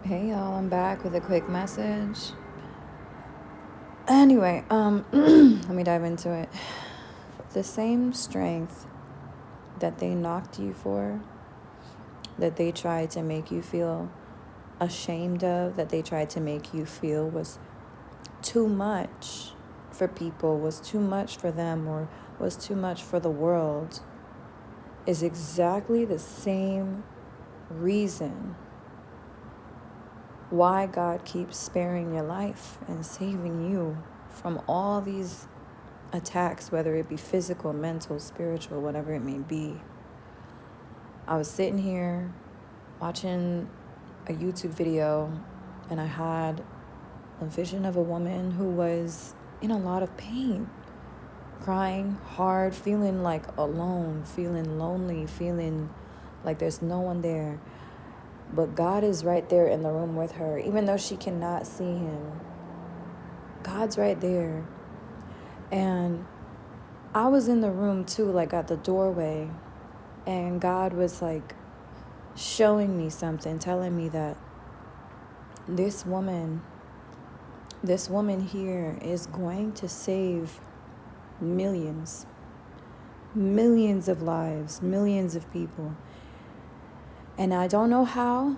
Hey y'all, I'm back with a quick message. Anyway, let me dive into it. The same strength that they knocked you for, that they tried to make you feel ashamed of, that they tried to make you feel was too much for people, was too much for them, or was too much for the world, is exactly the same reason why God keeps sparing your life and saving you from all these attacks, whether it be physical, mental, spiritual, whatever it may be. I was sitting here watching a YouTube video and I had a vision of a woman who was in a lot of pain, crying hard, feeling like alone, feeling lonely, feeling like there's no one there. But God is right there in the room with her, even though she cannot see him. God's right there. And I was in the room too, like at the doorway, and God was like showing me something, telling me that this woman here is going to save millions of lives, millions of people. And I don't know how,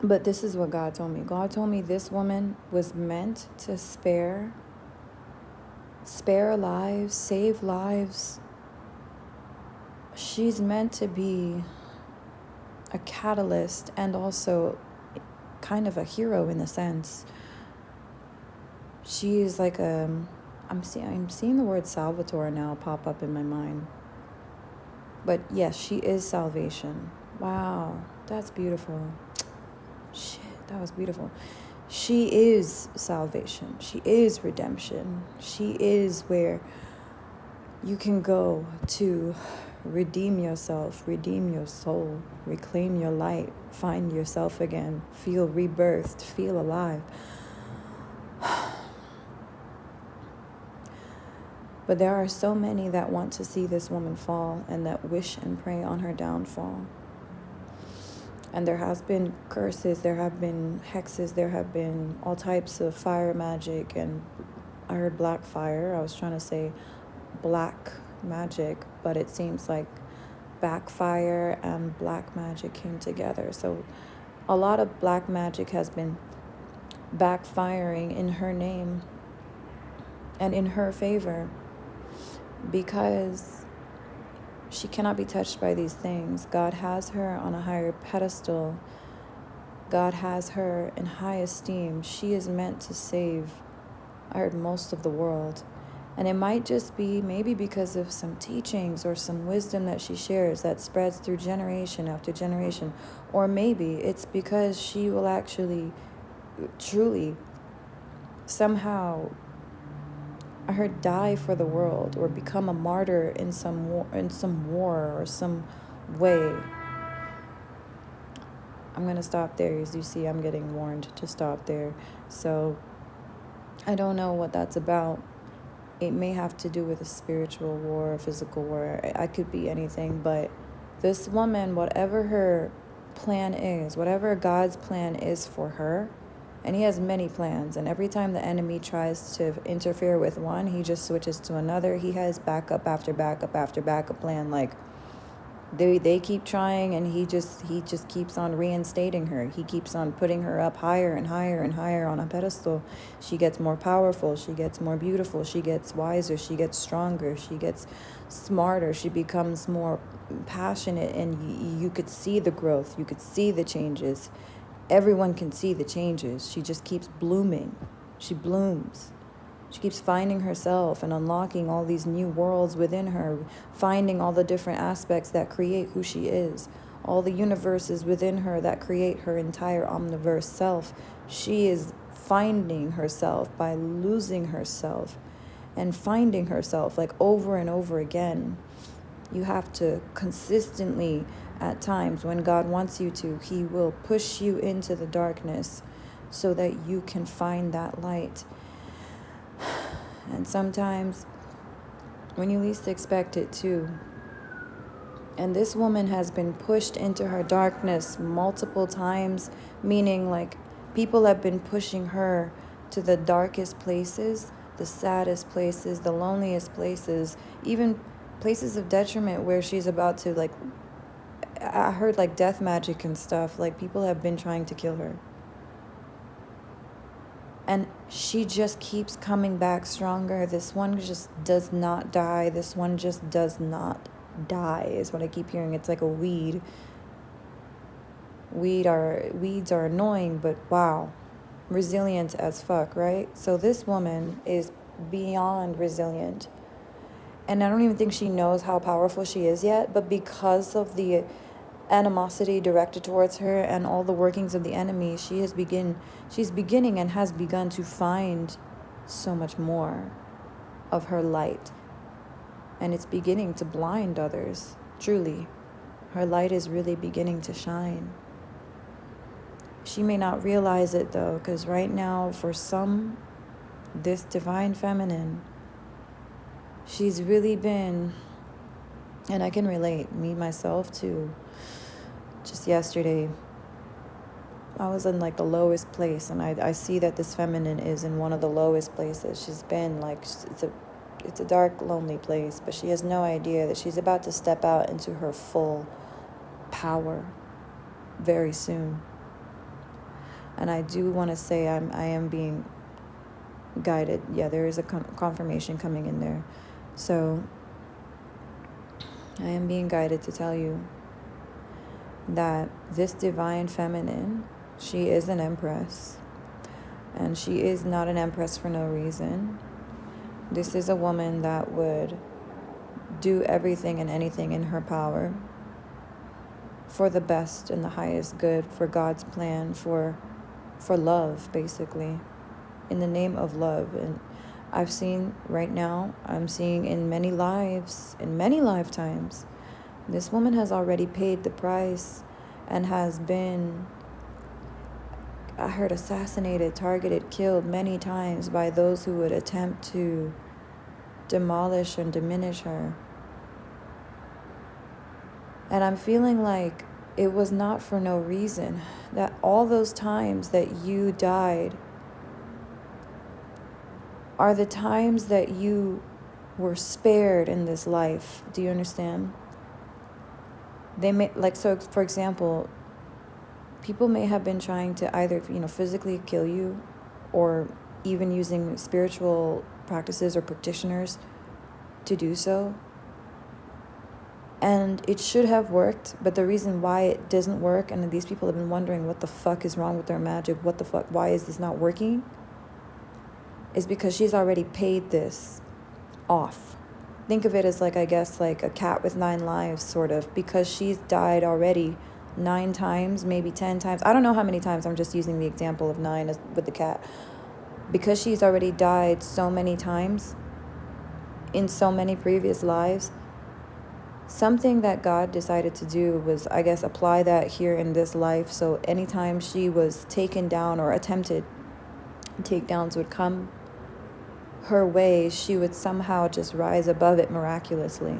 but this is what God told me. God told me this woman was meant to spare lives, save lives. She's meant to be a catalyst and also kind of a hero in a sense. She is like I'm seeing the word Salvatore now pop up in my mind. But yes, she is salvation. Wow, that's beautiful. Shit, that was beautiful. She is salvation. She is redemption. She is where you can go to redeem yourself, redeem your soul, reclaim your light, find yourself again, feel rebirthed, feel alive. But there are so many that want to see this woman fall and that wish and pray on her downfall. And there has been curses, there have been hexes, there have been all types of fire magic, and I heard black fire. I was trying to say black magic, but it seems like backfire and black magic came together. So a lot of black magic has been backfiring in her name and in her favor, because she cannot be touched by these things. God has her on a higher pedestal. God has her in high esteem. She is meant to save, I heard, most of the world. And it might just be maybe because of some teachings or some wisdom that she shares that spreads through generation after generation. Or maybe it's because she will actually, truly, somehow, I heard, die for the world or become a martyr in some war or some way. I'm going to stop there. As you see, I'm getting warned to stop there. So I don't know what that's about. It may have to do with a spiritual war, a physical war. I could be anything, but this woman, whatever her plan is, whatever God's plan is for her, and he has many plans, and every time the enemy tries to interfere with one, he just switches to another. He has backup after backup after backup plan. Like they keep trying, and he just keeps on reinstating her. He keeps on putting her up higher and higher and higher on a pedestal. She gets more powerful, she gets more beautiful, she gets wiser, she gets stronger, she gets smarter, she becomes more passionate, and you could see the growth, you could see the changes. Everyone can see the changes. She just keeps blooming. She blooms. She keeps finding herself and unlocking all these new worlds within her, finding all the different aspects that create who she is, all the universes within her that create her entire omniverse self. She is finding herself by losing herself and finding herself like over and over again. You have to consistently, at times when God wants you to, he will push you into the darkness so that you can find that light. And sometimes when you least expect it too, And this woman has been pushed into her darkness multiple times, meaning like people have been pushing her to the darkest places, the saddest places, the loneliest places, even places of detriment where she's about to like, I heard like death magic and stuff. Like people have been trying to kill her. And she just keeps coming back stronger. This one just does not die. This one just does not die, is what I keep hearing. It's like a weed. Weeds are annoying, but wow, resilient as fuck, right? So this woman is beyond resilient. And I don't even think she knows how powerful she is yet, but because of the animosity directed towards her and all the workings of the enemy, she's beginning and has begun to find so much more of her light. And it's beginning to blind others. Truly, her light is really beginning to shine. She may not realize it though, because right now, for some, this divine feminine, she's really been, and I can relate, me myself too. Just yesterday, I was in like the lowest place, and I see that this feminine is in one of the lowest places. She's been like, it's a dark, lonely place, but she has no idea that she's about to step out into her full power very soon. And I do want to say I am being guided. Yeah, there is a confirmation coming in there. So I am being guided to tell you that this divine feminine, she is an empress. And she is not an empress for no reason. This is a woman that would do everything and anything in her power for the best and the highest good, for God's plan, for love, basically, in the name of love. And I've seen right now, I'm seeing in many lives, in many lifetimes, this woman has already paid the price and has been, I heard, assassinated, targeted, killed many times by those who would attempt to demolish and diminish her. And I'm feeling like it was not for no reason, that all those times that you died are the times that you were spared in this life. Do you understand? They may, like, so for example, people may have been trying to either, physically kill you, or even using spiritual practices or practitioners to do so. And it should have worked, but the reason why it doesn't work, and these people have been wondering what the fuck is wrong with their magic, what the fuck, why is this not working, is because she's already paid this off. Think of it as like, I guess, like a cat with 9 lives, sort of, because she's died already 9 times, maybe 10 times. I don't know how many times. I'm just using the example of 9 with the cat. Because she's already died so many times in so many previous lives, something that God decided to do was, I guess, apply that here in this life. So anytime she was taken down or attempted takedowns would come her way, she would somehow just rise above it miraculously.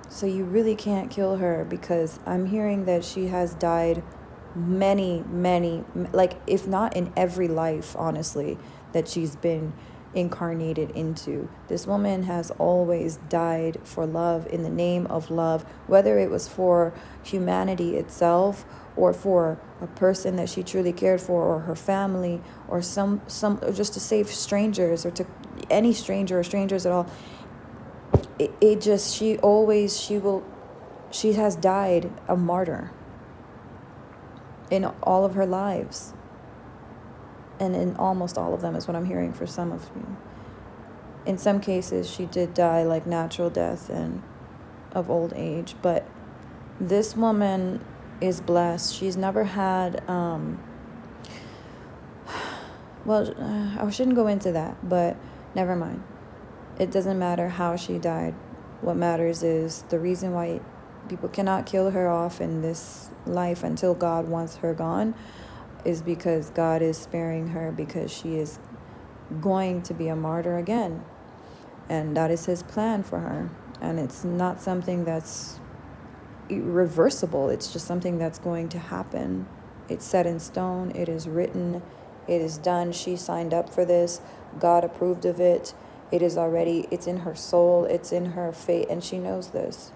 So you really can't kill her, because I'm hearing that she has died many, like, if not in every life, honestly, that she's been incarnated into. This woman has always died for love, in the name of love, whether it was for humanity itself, or for a person that she truly cared for, or her family, or some or just to save strangers, or to any stranger or strangers at all. She has died a martyr in all of her lives. And in almost all of them is what I'm hearing for some of you. In some cases, she did die like natural death and of old age. But this woman is blessed. She's never had, I shouldn't go into that, but never mind. It doesn't matter how she died. What matters is the reason why people cannot kill her off in this life until God wants her gone is because God is sparing her, because she is going to be a martyr again. And that is his plan for her. And it's not something that's irreversible. It's just something that's going to happen. It's set in stone. It is written. It is done. She signed up for this. God approved of it. It is already, it's in her soul. It's in her fate. And she knows this.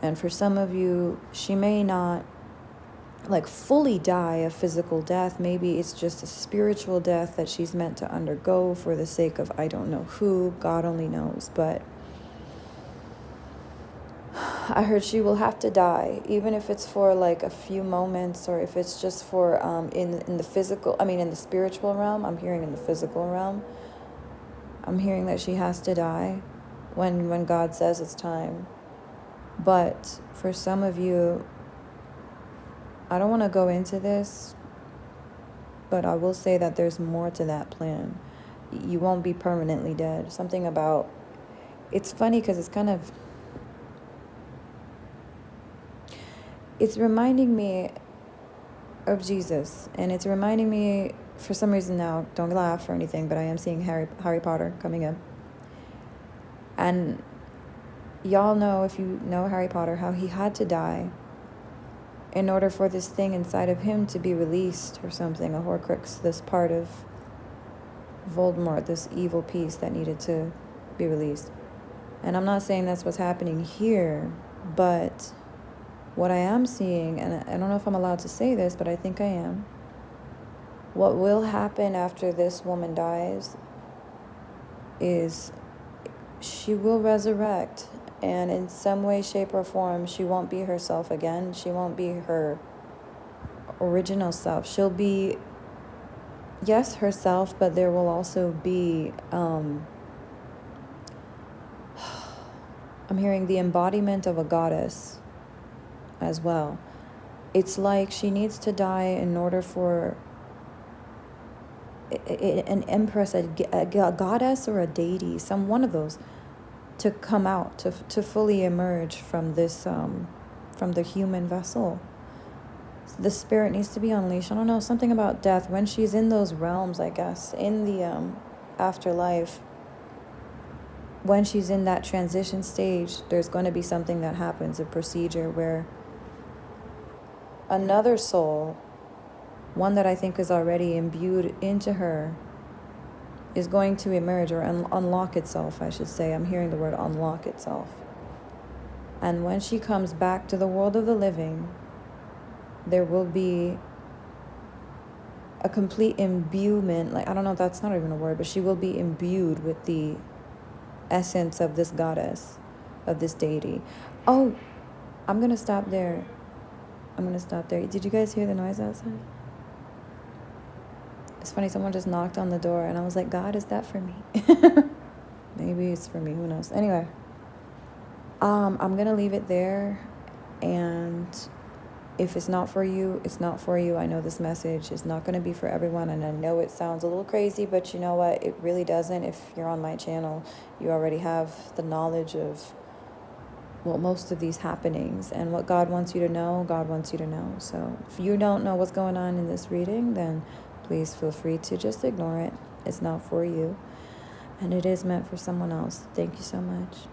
And for some of you, she may not like fully die a physical death. Maybe it's just a spiritual death that she's meant to undergo for the sake of I don't know who. God only knows. But I heard she will have to die, even if it's for like a few moments, or if it's just for in the physical, in the spiritual realm. I'm hearing in the physical realm. I'm hearing that she has to die when God says it's time. But for some of you, I don't want to go into this, but I will say that there's more to that plan. You won't be permanently dead. Something about, it's funny because it's reminding me of Jesus, and it's reminding me, for some reason now, don't laugh or anything, but I am seeing Harry Potter coming in. And y'all know, if you know Harry Potter, how he had to die in order for this thing inside of him to be released, or something, a Horcrux, this part of Voldemort, this evil piece that needed to be released. And I'm not saying that's what's happening here, but what I am seeing, and I don't know if I'm allowed to say this, but I think I am, what will happen after this woman dies is she will resurrect. And in some way, shape, or form, she won't be herself again. She won't be her original self. She'll be, yes, herself, but there will also be, I'm hearing the embodiment of a goddess as well. It's like she needs to die in order for an empress, a goddess, or a deity, one of those, to come out, to fully emerge from this, from the human vessel. The spirit needs to be unleashed. I don't know, something about death. When she's in those realms, I guess, in the afterlife, when she's in that transition stage, there's going to be something that happens, a procedure where another soul, one that I think is already imbued into her, is going to emerge, or unlock itself, I should say. I'm hearing the word unlock itself. And when she comes back to the world of the living, there will be a complete imbuement. Like, I don't know, that's not even a word, but she will be imbued with the essence of this goddess, of this deity. Oh, I'm going to stop there. Did you guys hear the noise outside? It's funny, someone just knocked on the door, and I was like, God, is that for me? Maybe it's for me, who knows? Anyway, I'm gonna leave it there, and if it's not for you, it's not for you. I know this message is not gonna be for everyone, and I know it sounds a little crazy, but you know what? It really doesn't. If you're on my channel, you already have the knowledge of, well, most of these happenings, and what God wants you to know, God wants you to know. So if you don't know what's going on in this reading, then please feel free to just ignore it. It's not for you, and it is meant for someone else. Thank you so much.